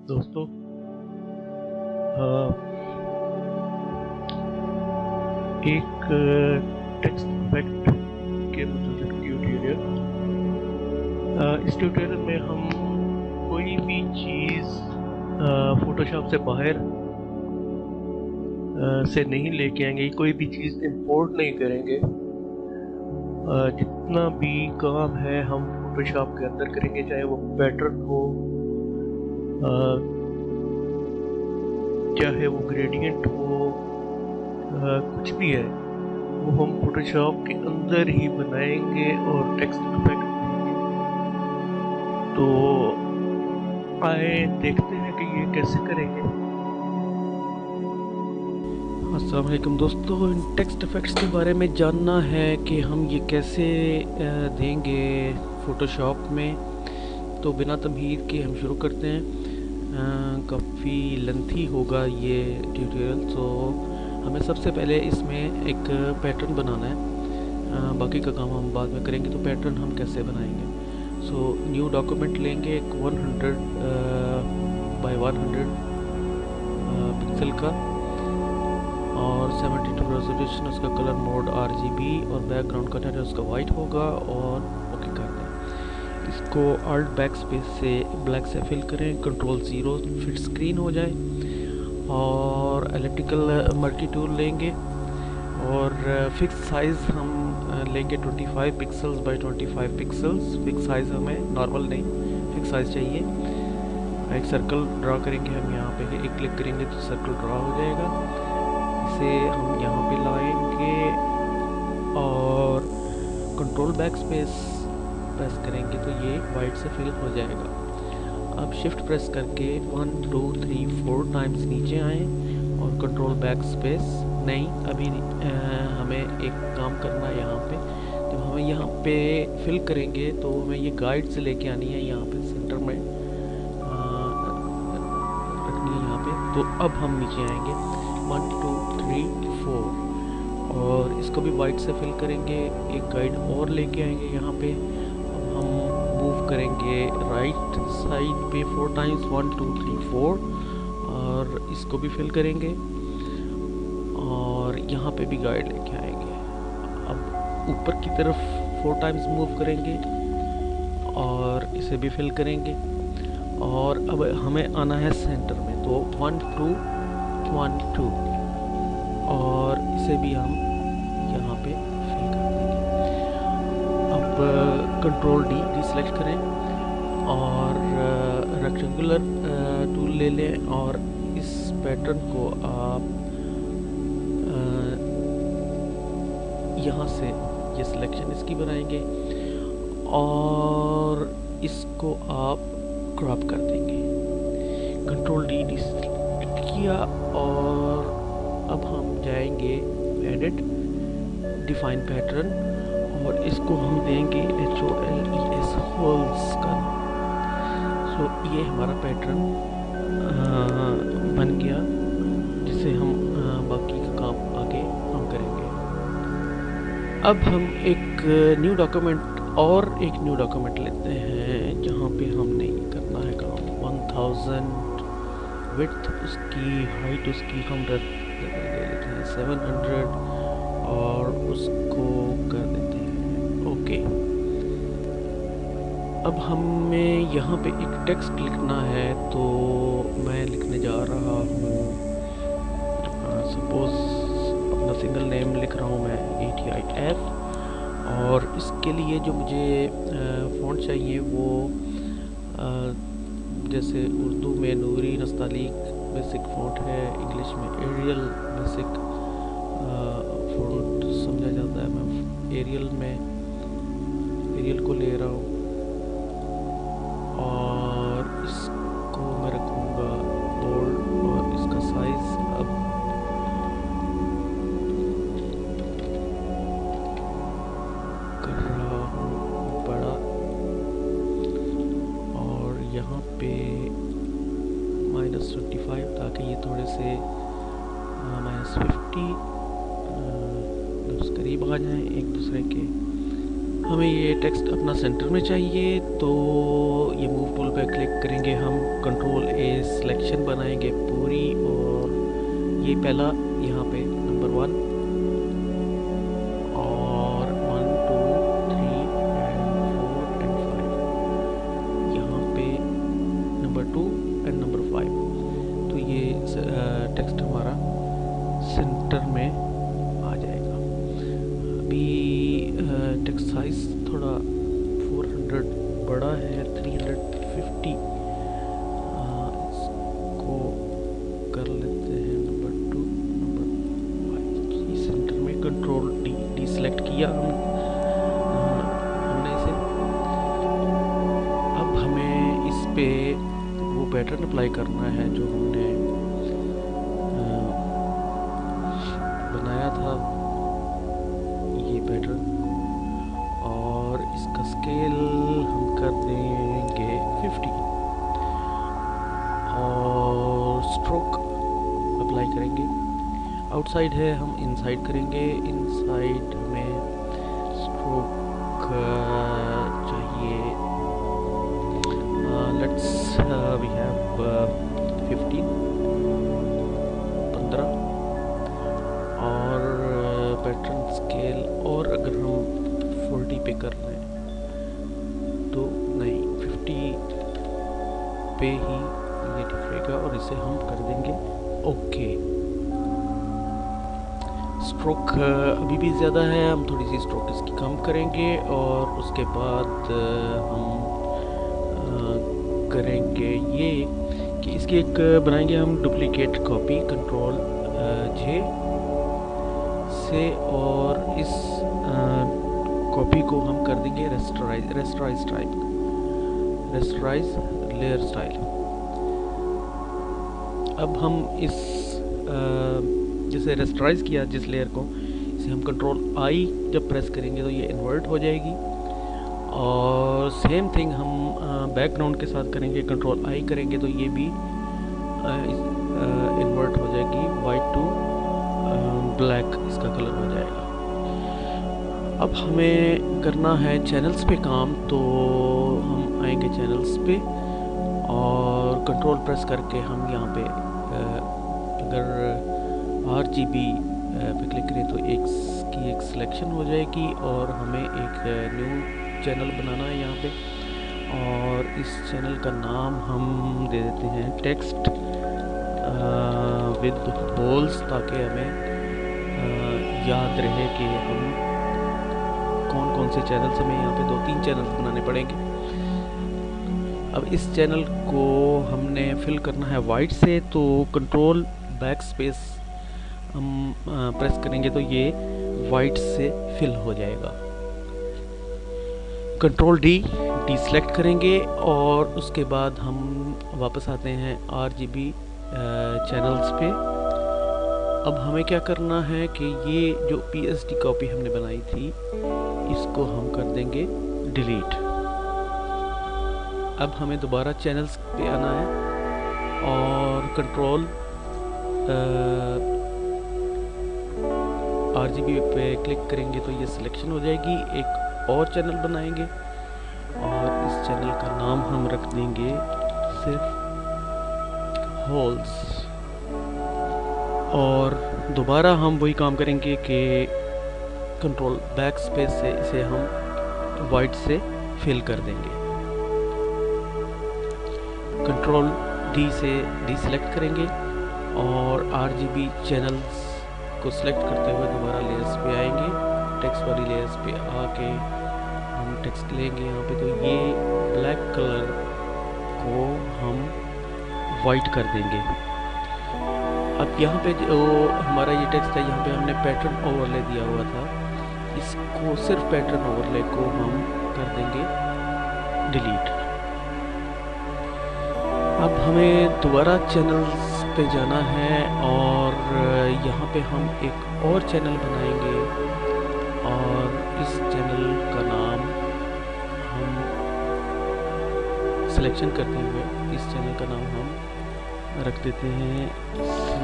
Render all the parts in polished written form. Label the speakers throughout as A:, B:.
A: दोस्तों, अ, एक text effect के मुताबिक ट्यूटोरियल। इस ट्यूटोरियल में हम कोई भी चीज़ फोटोशॉप से बाहर से नहीं लेके आएंगे, कोई भी चीज़ इंपोर्ट नहीं करेंगे। जितना भी काम है हम फोटोशॉप के अंदर करेंगे, चाहे वो पैटर्न हो, चाहे वो ग्रेडियंट हो, कुछ भी है वो हम फोटोशॉप के अंदर ही बनाएंगे और टेक्स्ट इफेक्ट देंगे। तो आए देखते हैं कि ये कैसे करेंगे।
B: अस्सलाम वालेकुम दोस्तों, इन टेक्स्ट इफ़ेक्ट्स के बारे में जानना है कि हम ये कैसे देंगे फ़ोटोशॉप में। तो बिना तमहीद के हम शुरू करते हैं। काफ़ी लेंथी होगा ये ट्यूटोरियल। तो हमें सबसे पहले इसमें एक पैटर्न बनाना है। बाकी का काम हम बाद में करेंगे। तो पैटर्न हम कैसे बनाएंगे? सो न्यू डॉक्यूमेंट लेंगे एक 100 बाय 100 पिक्सल का और 72 रेजोल्यूशन, उसका कलर मोड RGB और बैकग्राउंड कलर है उसका वाइट होगा और ओके कर दें। इसको Alt बैकस्पेस से ब्लैक से फिल करें, कंट्रोल 0 फिट स्क्रीन हो जाए और एलिप्टिकल मर्की टूल लेंगे और फिक्स साइज़ हम लेंगे 25 pixels by 25 pixels. Fix size हमें नॉर्मल नहीं, फिक्स साइज़ चाहिए। एक सर्कल ड्रा करेंगे हम यहाँ पे, एक क्लिक करेंगे तो सर्कल ड्रा हो जाएगा। इसे हम यहाँ पे लाएंगे और कंट्रोल बैक स्पेस प्रेस करेंगे तो ये वाइट से फिल हो जाएगा। अब शिफ्ट प्रेस करके 1 2 3 4 टाइम्स नीचे आए और कंट्रोल बैक स्पेस नहीं, अभी हमें एक काम करना है यहाँ पे। जब हमें यहाँ पे फिल करेंगे तो हमें ये गाइड से लेके आनी है, यहाँ पे सेंटर में रखनी है यहाँ पे। तो अब हम नीचे आएंगे 1 2 3 4 और इसको भी वाइट से फिल करेंगे, एक गाइड और लेके आएंगे यहाँ पे। अब हम मूव करेंगे राइट साइड पे 4 टाइम्स 1 2 3 4 और इसको भी फिल करेंगे और यहाँ पे भी गाइड लेके आएंगे। अब ऊपर की तरफ 4 टाइम्स मूव करेंगे और इसे भी फिल करेंगे और अब हमें आना है सेंटर में। तो 1 2 1 2 और इसे भी हम यहाँ पे फिल कर देंगे। अब कंट्रोल D सिलेक्ट करें और रेक्टेंगुलर टूल ले लें और इस पैटर्न को आप यहाँ से ये सिलेक्शन इसकी बनाएंगे और इसको आप क्रॉप कर देंगे। कंट्रोल D सिलेक्ट किया और अब हम जाएंगे एडिट डिफाइन पैटर्न और इसको हम देंगे HOLES होल्स का। सो ये हमारा पैटर्न बन गया, जिसे हम बाकी का काम आगे हम करेंगे। अब हम एक न्यू डॉक्यूमेंट और एक न्यू डॉक्यूमेंट लेते हैं जहाँ पे हमने करना है काम 1000 विड्थ, उसकी हाइट उसकी हम ले लेते हैं 700 और उसको कर देते हैं ओके। अब हमें यहाँ पे एक टेक्स्ट लिखना है, तो मैं लिखने जा रहा हूँ सपोज अपना सिंगल नेम लिख रहा हूँ मैं ATIF और इसके लिए जो मुझे फ़ॉन्ट चाहिए वो जैसे उर्दू में नूरी नस्तालीक बेसिक फ़ॉन्ट है, इंग्लिश में एरियल बेसिक फ़ॉन्ट समझा जाता है। मैं एरियल को ले रहा हूँ और इसको मैं रखूँगा बोल्ड और इसका साइज़ अब कर रहा हूँ बड़ा और यहाँ पे -25 ताकि ये थोड़े से -50 करीब आ जाएं एक दूसरे के। हमें ये टेक्स्ट अपना सेंटर में चाहिए, तो ये मूव टूल पे क्लिक करेंगे हम, कंट्रोल ए सिलेक्शन बनाएंगे पूरी, और ये पहला यहाँ पे नंबर 1 और 1 2 3 एंड 4 एंड 5, यहाँ पे नंबर 2 एंड नंबर 5। तो ये टेक्स्ट हमारा सेंटर में आ जाएगा। अभी टेक्स्ट साइज थोड़ा 400 बड़ा है, 350 इसको कर लेते हैं नंबर 2 नंबर 5। सेंटर में कंट्रोल डी सेलेक्ट किया हमने इसे। अब हमें इस पे वो पैटर्न अप्लाई करना है जो हमने बनाया था, ये पैटर्न, और इसका स्केल हम कर देंगे 50 और स्ट्रोक अप्लाई करेंगे। आउटसाइड है, हम इनसाइड करेंगे। इनसाइड हमें स्ट्रोक चाहिए, लेट्स वी हैव 15 और पैटर्न स्केल, और अगर हम 40 पे कर लें तो नहीं, 50 पे ही ये ठीक रहेगा, और इसे हम कर देंगे ओके। स्ट्रोक अभी भी ज़्यादा है, हम थोड़ी सी स्ट्रोक इसकी कम करेंगे, और उसके बाद हम करेंगे ये कि इसकी एक बनाएंगे हम डुप्लीकेट कॉपी, कंट्रोल जे से, और इस कॉपी को हम कर देंगे रेस्टराइज लेयर स्टाइल। अब हम इस जैसे रेस्टराइज किया जिस लेयर को, इसे हम कंट्रोल आई जब प्रेस करेंगे तो ये इन्वर्ट हो जाएगी, और सेम थिंग हम बैकग्राउंड के साथ करेंगे, कंट्रोल आई करेंगे तो ये भी इन्वर्ट हो जाएगी, वाइट टू ब्लैक इसका कलर हो जाएगा। अब हमें करना है चैनल्स पे काम, तो हम आएंगे चैनल्स पे और कंट्रोल प्रेस करके हम यहाँ पे अगर RGB पे क्लिक करें तो एक सिलेक्शन हो जाएगी, और हमें एक न्यू चैनल बनाना है यहाँ पे, और इस चैनल का नाम हम दे देते हैं टेक्स्ट विद होल्स, ताकि हमें याद रहे कि हम कौन कौन से चैनल्स, हमें यहाँ पे 2-3 चैनल्स बनाने पड़ेंगे। अब इस चैनल को हमने फिल करना है वाइट से, तो कंट्रोल बैक स्पेस हम प्रेस करेंगे तो ये वाइट से फिल हो जाएगा। कंट्रोल डी सेलेक्ट करेंगे, और उसके बाद हम वापस आते हैं RGB चैनल्स पे। अब हमें क्या करना है कि ये जो PSD कॉपी हमने बनाई थी इसको हम कर देंगे डिलीट। अब हमें दोबारा चैनल्स पे आना है, और कंट्रोल RGB पे क्लिक करेंगे तो ये सिलेक्शन हो जाएगी। एक और चैनल बनाएंगे, और इस चैनल का नाम हम रख देंगे सिर्फ होल्स, और दोबारा हम वही काम करेंगे कि कंट्रोल बैक स्पेस से इसे हम वाइट से फिल कर देंगे। कंट्रोल डी से डीसेलेक्ट करेंगे, और RGB चैनल्स को सिलेक्ट करते हुए दोबारा लेयर्स पे आएंगे, टेक्स्ट वाली लेयर्स पे आके हम टेक्स्ट लेंगे यहाँ पे, तो ये ब्लैक कलर को हम वाइट कर देंगे। अब यहाँ पे जो हमारा ये टेक्स्ट है, यहाँ पे हमने पैटर्न ओवरले दिया हुआ था, इसको सिर्फ पैटर्न ओवरले को हम कर देंगे डिलीट। अब हमें दोबारा चैनल्स पे जाना है, और यहाँ पे हम एक और चैनल बनाएंगे, और इस चैनल का नाम हम सिलेक्शन करते हुए इस चैनल का नाम हम रख देते हैं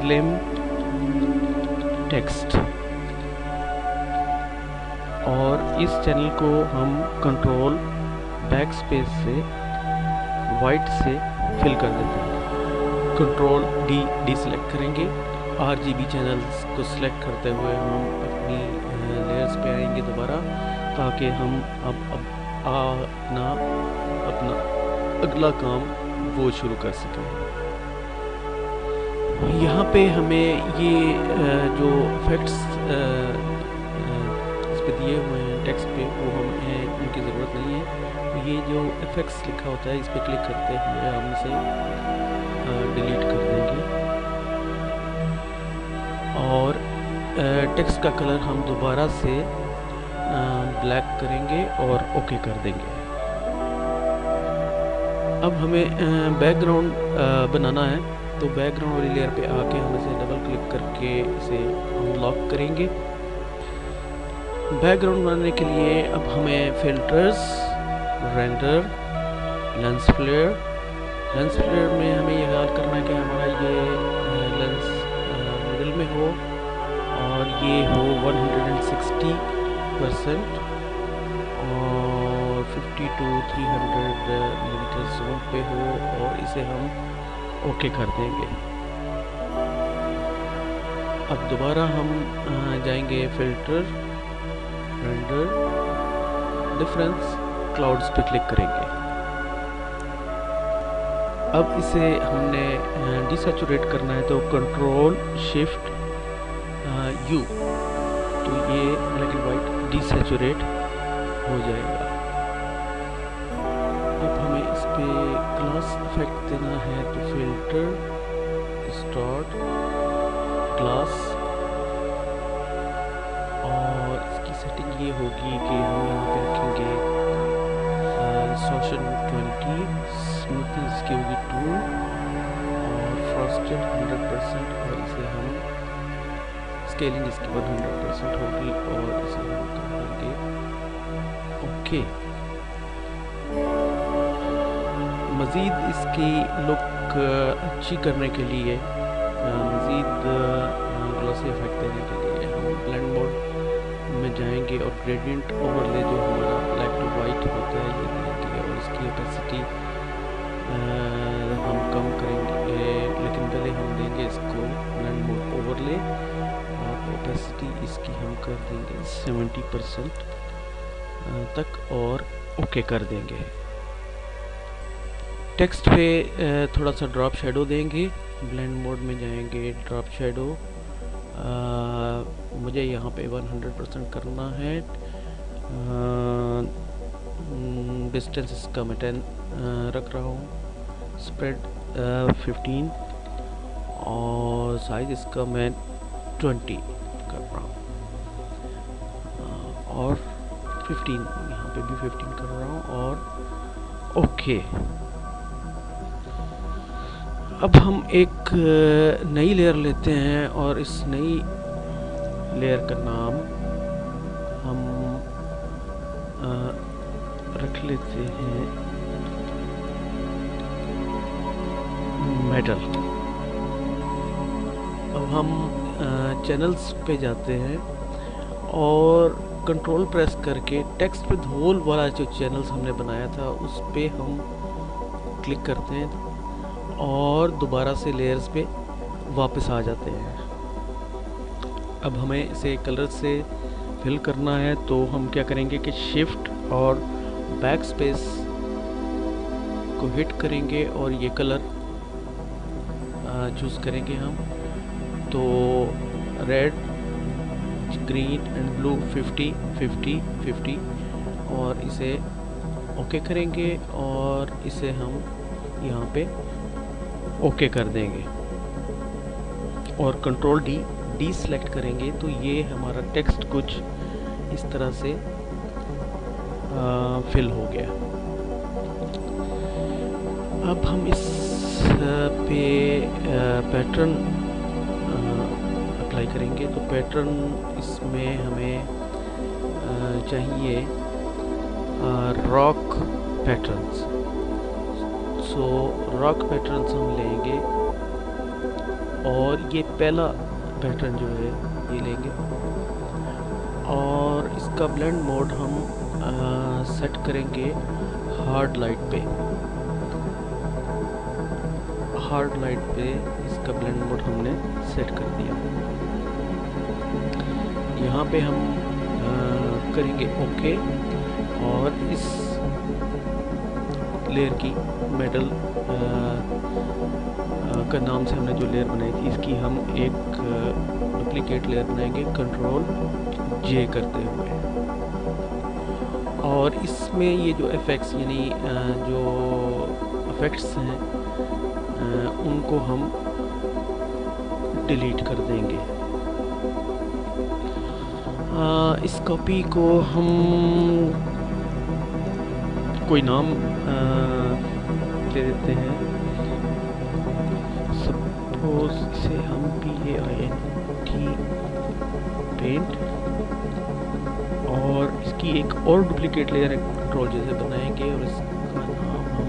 B: स्लिम टेक्स्ट। और इस चैनल को हम कंट्रोल बैक स्पेस से वाइट से फिल कर देते हैं। कंट्रोल डी सेलेक्ट करेंगे। RGB चैनल्स को सिलेक्ट करते हुए हम अपनी लेयर्स पे आएंगे दोबारा, ताकि हम अपना अगला काम वो शुरू कर सकें। यहाँ पे हमें ये जो इफेक्ट्स इस पे दिए हुए हैं टेक्स्ट पे, वो हमें उनकी ज़रूरत नहीं है। ये जो इफेक्ट्स लिखा होता है, इस पे क्लिक करते हुए हम इसे डिलीट कर देंगे और टेक्स्ट का कलर हम दोबारा से ब्लैक करेंगे और ओके कर देंगे। अब हमें बैकग्राउंड बनाना है, तो बैकग्राउंड वाली लेयर पे आके हम इसे डबल क्लिक करके इसे अनलॉक करेंगे। बैकग्राउंड बनाने के लिए अब हमें फिल्टर्स, रेंडर, लेंस फ्लेयर में हमें यह ख्याल करना है कि हमारा ये लेंस मिडिल में हो और ये हो 160% और 50 to 300 मिलीमीटर जोन पे हो, और इसे हम ओके कर देंगे। अब दोबारा हम जाएंगे फिल्टर, रेंडर, डिफरेंस, क्लाउड्स पे क्लिक करेंगे। अब इसे हमने डिसैचुरेट करना है, तो कंट्रोल शिफ्ट U, तो ये ब्लैक एंड वाइट डिसैचुरेट हो जाएगा। अब हमें इस पे ग्लास इफेक्ट देना है, तो फिल्टर, डिस्टॉर्ट, ग्लास, और इसकी सेटिंग ये होगी कि हम यहाँ पे रखेंगे डिस्टॉर्शन 20, स्मूथनेस इसकी होगी 2 और फ्रॉस्टेड 100%, और इसे हम स्केलिंग इसकी 100% होगी और इसे हम कर देंगे ओके। मज़ीद इसकी लुक अच्छी करने के लिए, मज़ीद ग्लॉसी इफेक्ट देने के लिए हम ब्लेंड मोड में जाएंगे और ग्रेडियंट ओवरले जो हमारा ब्लैक टू वाइट होता है ये देंगे, और इसकी ओपेसिटी हम कम करेंगे, लेकिन पहले हम देंगे इसको ब्लेंड मोड ओवरले और ओपेसिटी इसकी हम कर देंगे 70% तक और ओके कर देंगे। टेक्स्ट पे थोड़ा सा ड्रॉप शेडो देंगे, ब्लेंड मोड में जाएंगे, ड्रॉप शेडो मुझे यहाँ पे 100% करना है, डिस्टेंस इसका मैं 10 रख रहा हूँ, स्प्रेड 15 और साइज इसका मैं 20 कर रहा हूँ, और 15 यहाँ पे भी 15 कर रहा हूँ और ओके। अब हम एक नई लेयर लेते हैं और इस नई लेयर का नाम हम रख लेते हैं मेटल। अब हम चैनल्स पे जाते हैं और कंट्रोल प्रेस करके टेक्स्ट विद होल वाला जो चैनल्स हमने बनाया था उस पे हम क्लिक करते हैं और दोबारा से लेयर्स पे वापस आ जाते हैं। अब हमें इसे कलर से फिल करना है, तो हम क्या करेंगे कि शिफ्ट और बैक स्पेस को हिट करेंगे और ये कलर चूज़ करेंगे हम, तो रेड, ग्रीन एंड ब्लू 50 50 50 और इसे ओके करेंगे और इसे हम यहाँ पे ओके कर देंगे और कंट्रोल डी सेलेक्ट करेंगे, तो ये हमारा टेक्स्ट कुछ इस तरह से फिल हो गया। अब हम इस पे पैटर्न अप्लाई करेंगे, तो पैटर्न इसमें हमें चाहिए रॉक पैटर्न्स, सो रॉक पैटर्न्स हम लेंगे और ये पहला पैटर्न जो है ये लेंगे और इसका ब्लेंड मोड हम सेट करेंगे हार्ड लाइट पे। हार्ड लाइट पे इसका ब्लेंड मोड हमने सेट कर दिया। यहाँ पे हम करेंगे ओके, और इस लेयर की मेटल का नाम से हमने जो लेयर बनाई थी, इसकी हम एक डुप्लीकेट लेयर बनाएंगे कंट्रोल जे करते हुए। और इसमें ये जो इफेक्ट्स यानी जो इफेक्ट्स हैं उनको हम डिलीट कर देंगे। इस कॉपी को हम कोई नाम दे देते हैं। सपोज इसे हम PAINT पेंट, और इसकी एक और डुप्लीकेट लेयर कंट्रोल जैसे बनाएंगे, और इसका नाम हम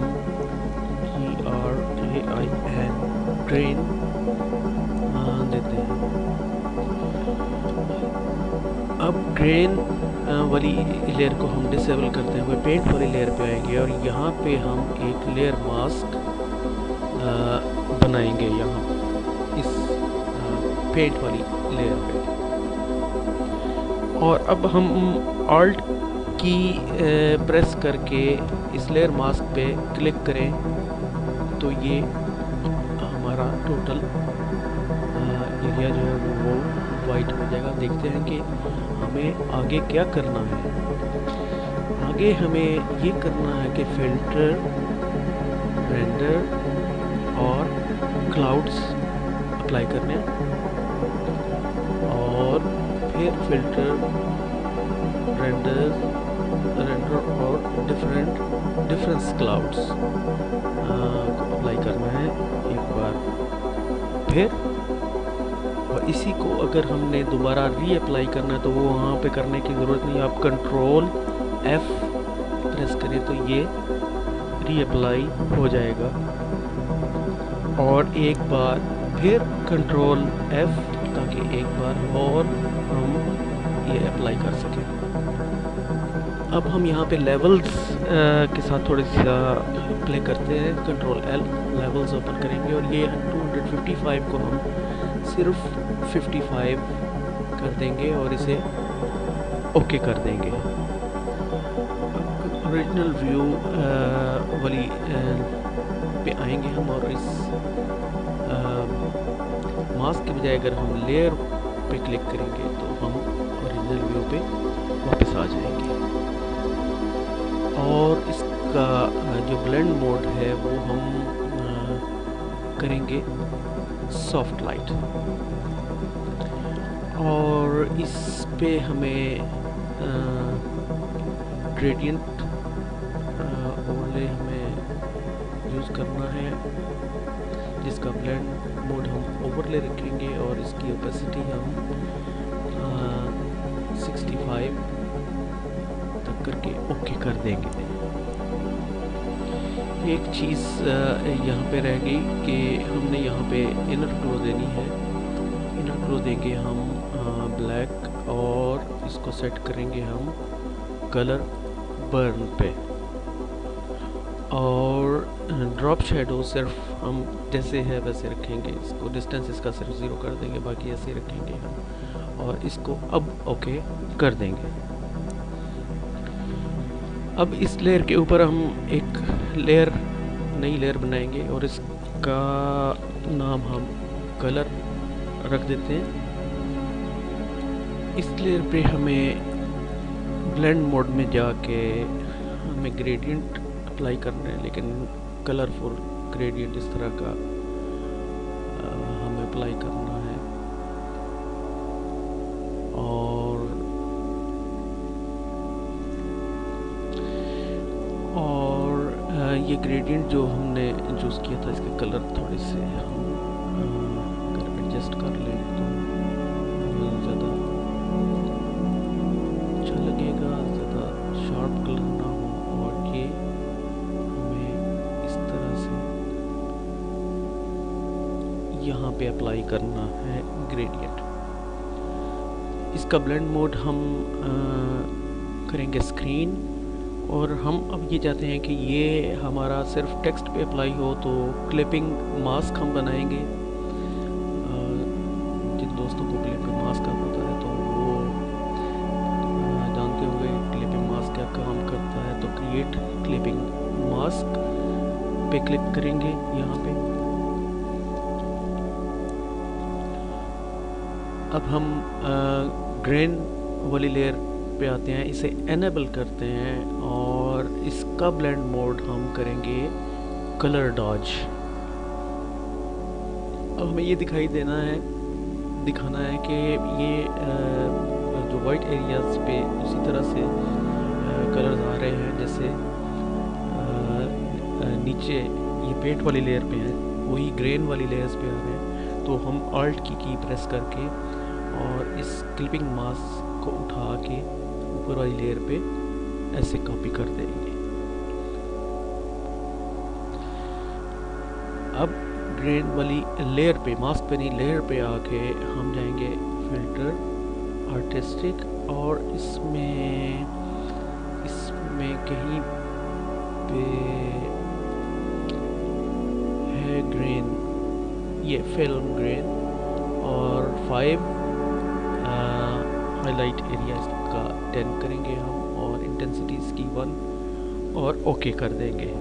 B: GRAIN ग्रेन देते हैं। अब ग्रेन वाली लेयर को हम डिसेबल करते हुए पेंट वाली लेयर पे आएंगे, और यहाँ पे हम एक लेयर मास्क बनाएंगे यहाँ इस पेंट वाली लेयर पे। और अब हम Alt की प्रेस करके इस लेयर मास्क पे क्लिक करें तो ये हमारा टोटल एरिया जो है वो वाइट हो जाएगा। देखते हैं कि हमें आगे क्या करना है। आगे हमें ये करना है कि फिल्टर, रेंडर और क्लाउड्स अप्लाई करने हैं, और फिर फिल्टर, रेंडर और डिफरेंस क्लाउड्स को अप्लाई करना है एक बार फिर। और इसी को अगर हमने दोबारा रीअप्लाई करना है तो वो वहाँ पे करने की ज़रूरत नहीं, आप कंट्रोल F प्रेस करें तो ये रीअप्लाई हो जाएगा। और एक बार फिर कंट्रोल F, ताकि एक बार और हम ये अप्लाई कर सकें। अब हम यहाँ पे लेवल्स के साथ थोड़ी सा प्ले करते हैं। कंट्रोल L, लेवल्स ओपन करेंगे, और ये 255 को हम सिर्फ 55 कर देंगे और इसे ओके कर देंगे। ओरिजिनल व्यू वाली पे आएंगे हम, और इस मास्क के बजाय अगर हम लेयर पे क्लिक करेंगे तो हम ओरिजिनल व्यू पे वापस आ जाएंगे। और इसका जो ब्लेंड मोड है वो हम करेंगे सॉफ्ट लाइट, और इस पे हमें ग्रेडियंट ओवरले हमें यूज़ करना है, जिसका ब्लेंड मोड हम ओवरले रखेंगे, और इसकी ओपेसिटी हम 65 तक करके ओके कर देंगे। एक चीज़ यहाँ पे रह गई कि हमने यहाँ पे इनर ग्लो देनी है। इनर ग्लो देंगे हम ब्लैक, और इसको सेट करेंगे हम कलर बर्न पे। और ड्रॉप शेडो सिर्फ हम जैसे है वैसे रखेंगे, इसको डिस्टेंस इसका सिर्फ 0 कर देंगे, बाकी ऐसे रखेंगे हम, और इसको अब ओके कर देंगे। अब इस लेयर के ऊपर हम एक नई लेयर बनाएंगे, और इसका नाम हम कलर रख देते हैं। इस लेयर पे हमें ब्लेंड मोड में जाके हमें ग्रेडियंट अप्लाई करना है, लेकिन कलरफुल ग्रेडियंट इस तरह का हमें अप्लाई करना है। और ये ग्रेडियंट जो हमने चूज़ किया था, इसके कलर थोड़े से हम अगर एडजस्ट कर लें तो ज़्यादा अच्छा लगेगा, ज़्यादा शार्प कलर ना हो। और ये हमें इस तरह से यहाँ पे अप्लाई करना है ग्रेडियंट। इसका ब्लेंड मोड हम करेंगे स्क्रीन, और हम अब ये चाहते हैं कि ये हमारा सिर्फ टेक्स्ट पे अप्लाई हो, तो क्लिपिंग मास्क हम बनाएंगे। जिन दोस्तों को क्लिपिंग मास्क का पता है तो वो जानते होंगे क्लिपिंग मास्क क्या काम करता है। तो क्रिएट क्लिपिंग मास्क पे क्लिक करेंगे यहाँ पे। अब हम ग्रेन वाली लेयर पे आते हैं, इसे एनेबल करते हैं और इसका ब्लेंड मोड हम करेंगे कलर डॉज। अब हमें ये दिखाना है कि ये जो वाइट एरियाज पे उसी तरह से कलर्स आ रहे हैं जैसे नीचे ये पेंट वाली लेयर पे है, वही ग्रेन वाली लेयर्स पे आ रहे हैं। तो हम ऑल्ट की प्रेस करके और इस क्लिपिंग मास्क को उठा के ऊपर वाली लेयर पे ऐसे कॉपी कर देंगे। अब ग्रेन वाली लेयर पे, मास्क पे नहीं लेयर पे आके हम जाएंगे फिल्टर, आर्टिस्टिक, और इसमें कहीं पे है ग्रेन, ये फिल्म ग्रेन, और 5 हाईलाइट एरिया का 10 करेंगे हम, और इंटेंसिटी इसकी 1, और ओके कर देंगे।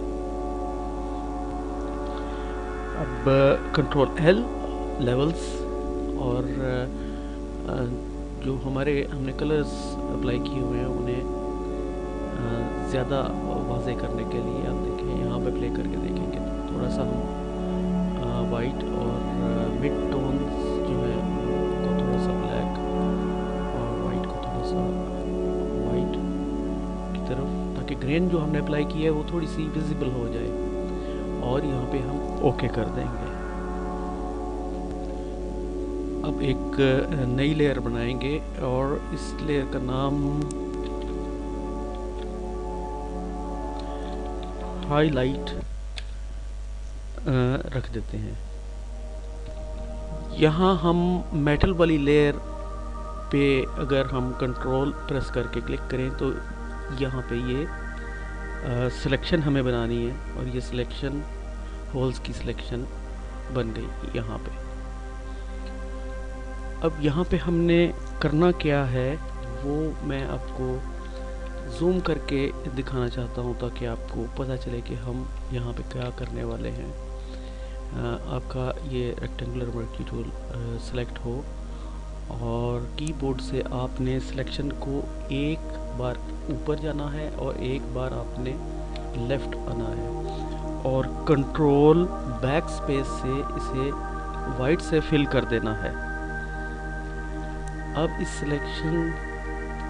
B: अब कंट्रोल L लेवल्स, और जो हमने कलर्स अप्लाई किए हुए हैं उन्हें ज़्यादा वाज़े करने के लिए आप देखें यहाँ पे प्ले करके देखेंगे तो थोड़ा सा हम वाइट और मिड टोन्स जो है उनको थोड़ा सा ब्लैक और वाइट को थोड़ा सा वाइट की तरफ, ताकि ग्रेन जो हमने अप्लाई की है वो थोड़ी सी विजिबल हो जाए, और यहाँ पे हम ओके कर देंगे। अब एक नई लेयर बनाएंगे और इस लेयर का नाम हाईलाइट रख देते हैं। यहाँ हम मेटल वाली लेयर पे अगर हम कंट्रोल प्रेस करके क्लिक करें तो यहाँ पे ये सिलेक्शन हमें बनानी है, और ये सिलेक्शन होल्स की सिलेक्शन बन गई यहाँ पे। अब यहाँ पे हमने करना क्या है वो मैं आपको जूम करके दिखाना चाहता हूँ, ताकि आपको पता चले कि हम यहाँ पे क्या करने वाले हैं। आपका ये रेक्टेंगुलर मर्क्यू टूल सेलेक्ट हो, और कीबोर्ड से आपने सिलेक्शन को एक बार ऊपर जाना है और एक बार आपने लेफ़्ट आना है, और कंट्रोल बैक स्पेस से इसे वाइट से फिल कर देना है। अब इस सिलेक्शन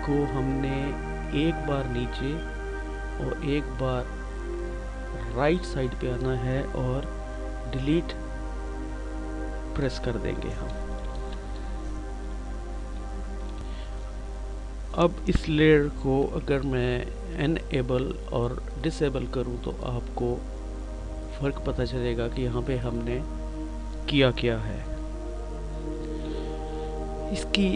B: को हमने एक बार नीचे और एक बार राइट साइड पे आना है और डिलीट प्रेस कर देंगे हम। अब इस लेयर को अगर मैं एनेबल और डिसेबल करूं तो आपको फ़र्क पता चलेगा कि यहाँ पे हमने किया क्या है। इसकी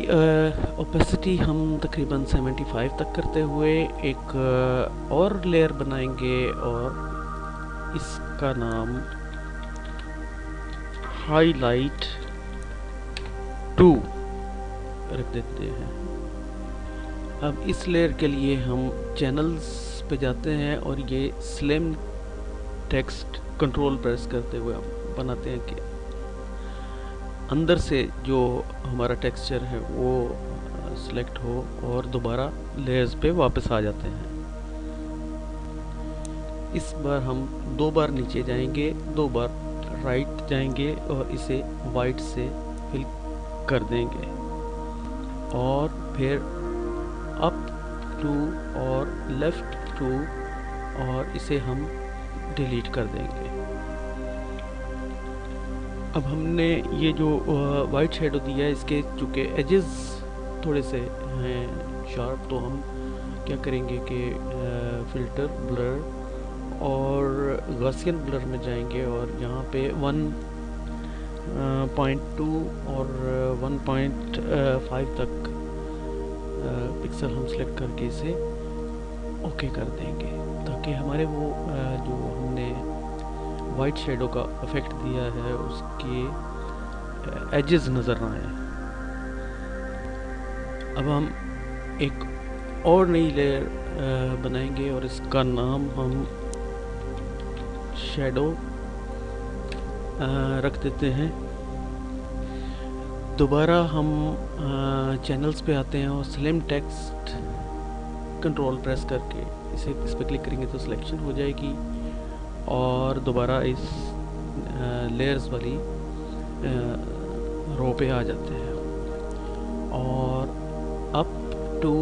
B: ओपेसिटी हम तकरीबन 75 तक करते हुए एक और लेयर बनाएंगे, और इसका नाम हाईलाइट 2 रख देते हैं। अब इस लेयर के लिए हम चैनल्स पे जाते हैं और ये स्लिम टेक्स्ट कंट्रोल प्रेस करते हुए हम बनाते हैं कि अंदर से जो हमारा टेक्सचर है वो सिलेक्ट हो, और दोबारा लेयर्स पे वापस आ जाते हैं। इस बार हम 2 बार नीचे जाएंगे, 2 बार राइट जाएंगे और इसे वाइट से फिल कर देंगे, और फिर अप टू और लेफ्ट टू, और इसे हम डिलीट कर देंगे। अब हमने ये जो वाइट शेडो दिया है, इसके चूँकि एजेस थोड़े से हैं शार्प, तो हम क्या करेंगे कि फ़िल्टर ब्लर और गॉसियन ब्लर में जाएंगे, और यहाँ पे 1.2 और 1.5 तक पिक्सल हम सेलेक्ट करके इसे ओके कर देंगे, ताकि हमारे वो जो हमने वाइट शेडो का इफेक्ट दिया है उसके एजेस नज़र ना आए। अब हम एक और नई लेयर बनाएंगे और इसका नाम हम शेडो रख देते हैं। दोबारा हम चैनल्स पे आते हैं और स्लिम टेक्स्ट कंट्रोल प्रेस करके इस पर क्लिक करेंगे तो सिलेक्शन हो जाएगी, और दोबारा इस लेयर्स वाली रो पे आ जाते हैं और अप टू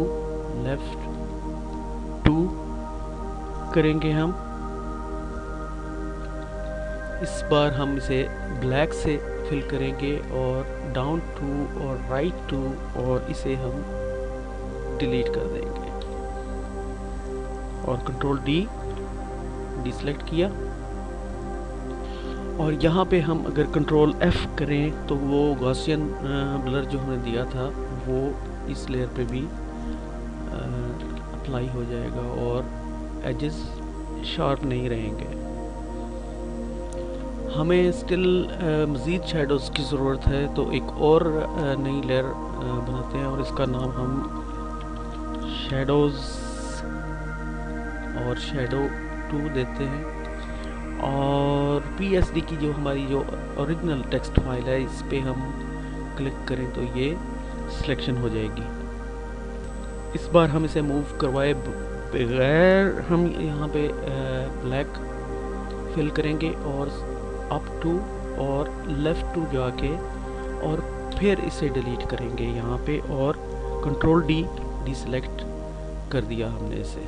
B: लेफ्ट 2 करेंगे हम। इस बार हम इसे ब्लैक से फिल करेंगे और डाउन 2 और राइट 2, और इसे हम डिलीट कर देंगे और कंट्रोल डी सेलेक्ट किया। और यहाँ पे हम अगर कंट्रोल F करें तो वो गॉसियन ब्लर जो हमने दिया था वो इस लेयर पे भी अप्लाई हो जाएगा और एजेस शार्प नहीं रहेंगे। हमें स्टिल मज़ीद शेडोज़ की ज़रूरत है, तो एक और नई लेयर बनाते हैं और इसका नाम हम शेडोज़ और शेडो 2 देते हैं। और PSD की जो हमारी जो ओरिजिनल टेक्स्ट फाइल है इस पे हम क्लिक करें तो ये सिलेक्शन हो जाएगी। इस बार हम इसे मूव करवाए बगैर हम यहाँ पे ब्लैक फिल करेंगे और अप टू और लेफ़्ट टू जाके और फिर इसे डिलीट करेंगे यहाँ पे, और कंट्रोल डी सेलेक्ट कर दिया हमने इसे।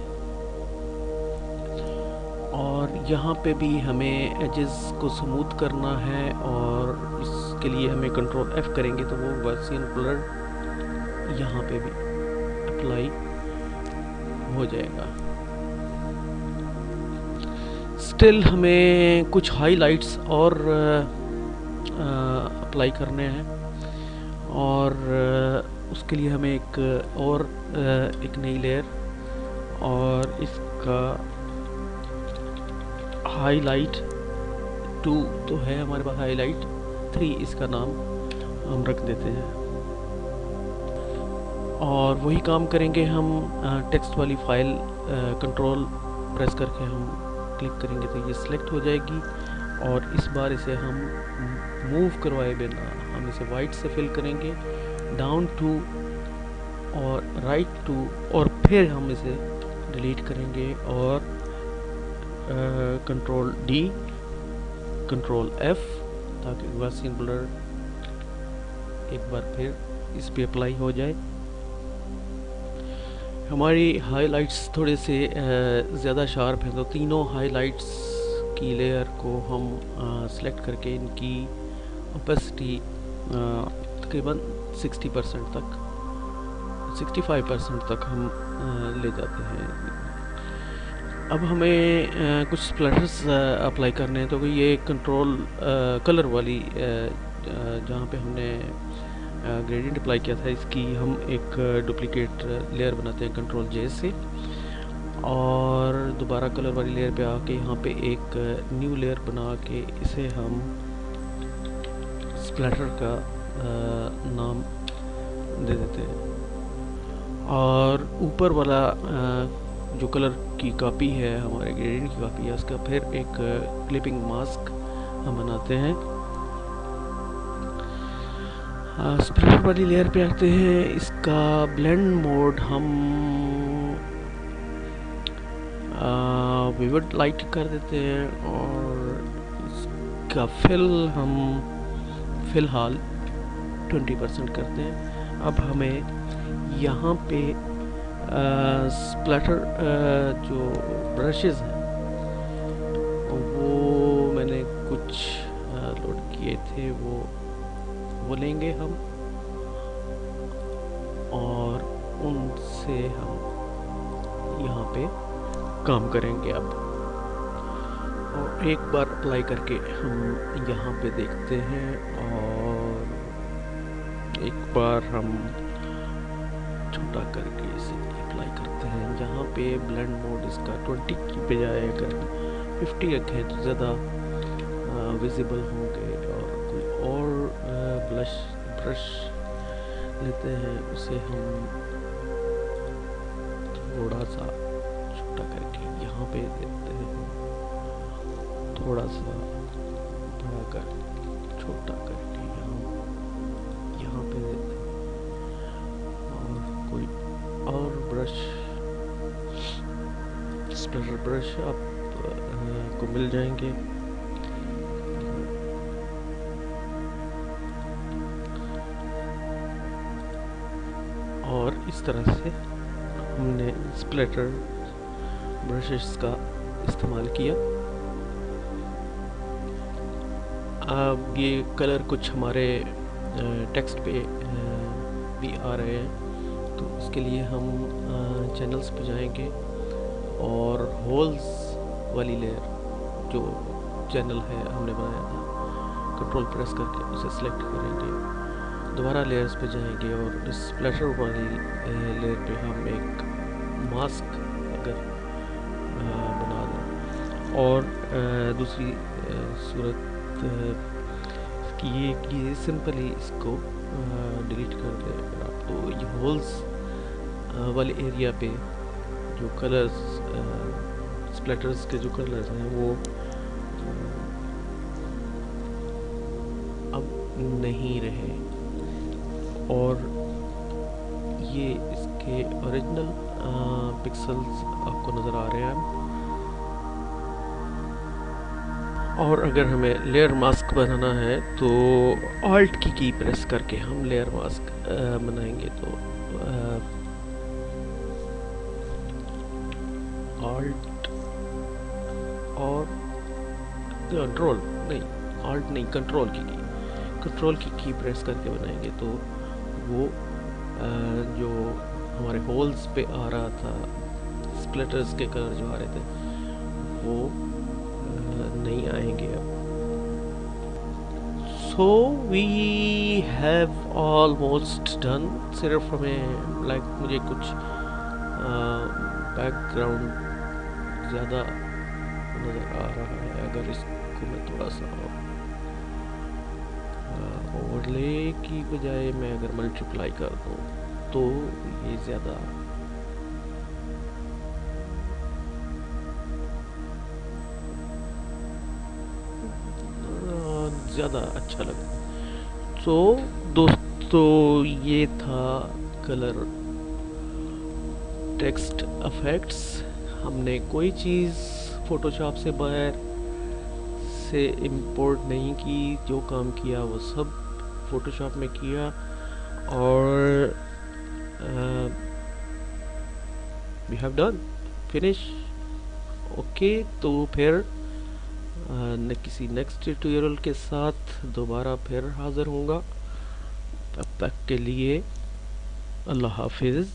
B: और यहाँ पे भी हमें एजेस को स्मूथ करना है और इसके लिए हमें कंट्रोल F करेंगे तो वो गॉसियन ब्लर यहाँ पे भी अप्लाई हो जाएगा। स्टिल हमें कुछ हाइलाइट्स और अप्लाई करने हैं, और उसके लिए हमें एक नई लेयर और इसका हाईलाइट 2 तो है हमारे पास, हाईलाइट 3 इसका नाम हम रख देते हैं। और वही काम करेंगे हम टेक्स्ट वाली फाइल कंट्रोल प्रेस करके हम क्लिक करेंगे तो ये सिलेक्ट हो जाएगी, और इस बार इसे हम मूव करवाए बिना हम इसे वाइट से फिल करेंगे, डाउन 2 और राइट 2, और फिर हम इसे डिलीट करेंगे और कंट्रोल डी कंट्रोल F, ताकि गॉसियन ब्लर एक बार फिर इस पे अप्लाई हो जाए। हमारी हाइलाइट्स थोड़े से ज़्यादा शार्प हैं, तो तीनों हाइलाइट्स की लेयर को हम सेलेक्ट करके इनकी ओपेसिटी तकरीबन 60% तक 65% तक हम ले जाते हैं। अब हमें कुछ स्प्लैटर्स अप्लाई करने हैं, तो ये कंट्रोल कलर वाली जहाँ पे हमने ग्रेडियंट अप्लाई किया था इसकी हम एक डुप्लीकेट लेयर बनाते हैं कंट्रोल J से, और दोबारा कलर वाली लेयर पे आके यहाँ पे एक न्यू लेयर बना के इसे हम स्प्लैटर का नाम दे देते हैं। और ऊपर वाला जो कलर की कॉपी है हमारे ग्रेडियंट की कॉपी है उसका फिर एक क्लिपिंग मास्क हम बनाते हैं। स्प्लैटर वाली लेयर पे आते हैं, इसका ब्लेंड मोड हम विविड लाइट कर देते हैं, और इसका फिल हम फ़िलहाल 20% करते हैं। अब हमें यहाँ पे स्प्लैटर जो ब्रशेस हैं वो मैंने कुछ लोड किए थे वो लेंगे हम, और उनसे हम यहाँ पे काम करेंगे अब। और एक बार अप्लाई करके हम यहाँ पे देखते हैं, और एक बार हम छोटा करके इसे अप्लाई करते हैं। यहाँ पे ब्लेंड मोड इसका 20 की बजाय अगर 50 रखें तो ज़्यादा विजिबल होंगे। और कोई और ब्रश लेते हैं, उसे हम थोड़ा सा छोटा करके यहाँ पे देते हैं, थोड़ा सा बड़ा कर छोटा करके यहाँ पे देते हैं। और कोई और ब्रश, स्प्लेटर ब्रश आपको मिल जाएंगे। और इस तरह से हमने स्प्लेटर ब्रशेस का इस्तेमाल किया। अब ये कलर कुछ हमारे टेक्स्ट पे भी आ रहे हैं, तो इसके लिए हम चैनल्स पे जाएंगे और होल्स वाली लेयर जो चैनल है हमने बनाया था, कंट्रोल प्रेस करके उसे सिलेक्ट करेंगे। दोबारा लेयर्स पे जाएंगे और इस स्प्लैटर वाली लेयर पे हम एक मास्क अगर बना दें। और दूसरी सूरत की ये सिंपली इसको डिलीट कर दें अगर आप, तो ये होल्स वाले एरिया पे जो कलर्स स्प्लैटर्स के जो कलर्स हैं वो अब नहीं रहे और ये इसके ओरिजिनल पिक्सेल्स आपको नज़र आ रहे हैं। और अगर हमें लेयर मास्क बनाना है तो ऑल्ट की प्रेस करके हम लेयर मास्क बनाएंगे। तो ऑल्ट और कंट्रोल नहीं, ऑल्ट नहीं, कंट्रोल की प्रेस करके बनाएंगे तो वो जो हमारे होल्स पे आ रहा था, स्प्लिटर्स के कलर जो आ रहे थे वो नहीं आएंगे अब। So we have almost done. सिर्फ हमें मुझे कुछ बैकग्राउंड ज़्यादा नज़र आ रहा है, अगर इसको मैं थोड़ा सा ओवरले की बजाय मैं अगर मल्टीप्लाई कर दूँ तो ये ज़्यादा अच्छा लगा। तो दोस्तों ये था कलर टेक्स्ट इफेक्ट्स। हमने कोई चीज़ फोटोशॉप से बाहर से इंपोर्ट नहीं की, जो काम किया वो सब फोटोशॉप में किया और we have done finish. Okay, तो फिर किसी नेक्स्ट ट्यूटोरियल के साथ दोबारा फिर हाज़िर होऊंगा। तब तक के लिए अल्लाह हाफिज़।